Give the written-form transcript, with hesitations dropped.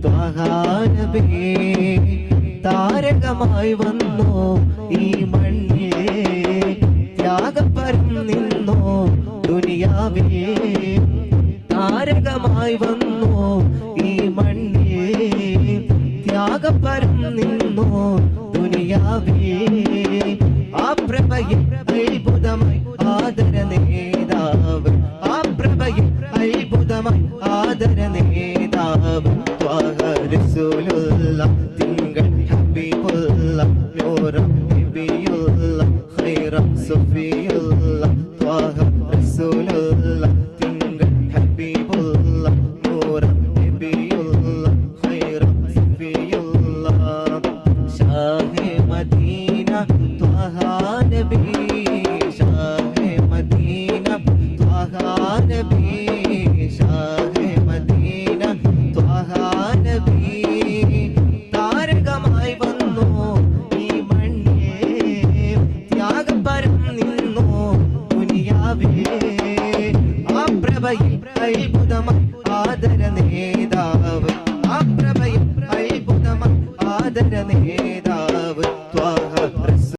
ത്വാഹാ നബി താരകമായി വന്നു ഈ മണ്ണിൽ ത്യാഗപരം നിന്നു ദുനിയാവിൽ താരകമായി വന്നു ഈ മണ്ണിൽ ത്യാഗപരം നിന്നു ദുനിയാവിൽ ആ പ്രഭയിൽ അത്ഭുതമായി ആദര നേതാവ് ആ പ്രഭയിൽ അത്ഭുതമായി ആദര നേതാവ് ത്വാഹ റസൂലുള്ള തിങ്കൾ ഹബീബുള്ള നൂറ നബിയുള്ള ഖൈറ സഫിയുള്ള ത്വാഹ റസൂലുള്ള തിങ്കൾ ഹബീബുള്ള നൂറ നബിയുള്ള ഖൈറ സഫിയുള്ള ഷാഹെ മദീന ത്വാഹാ നബി ഷാഹെ മദീന ത്വാഹാ നബി ഷാഹെ മദീന ത്വാഹാ നബി താരകമായി വന്നു ഈ മണ്ണിൽ ത്യാഗപരം നിന്നു ദുനിയാവിൽ ആ പ്രഭയിൽ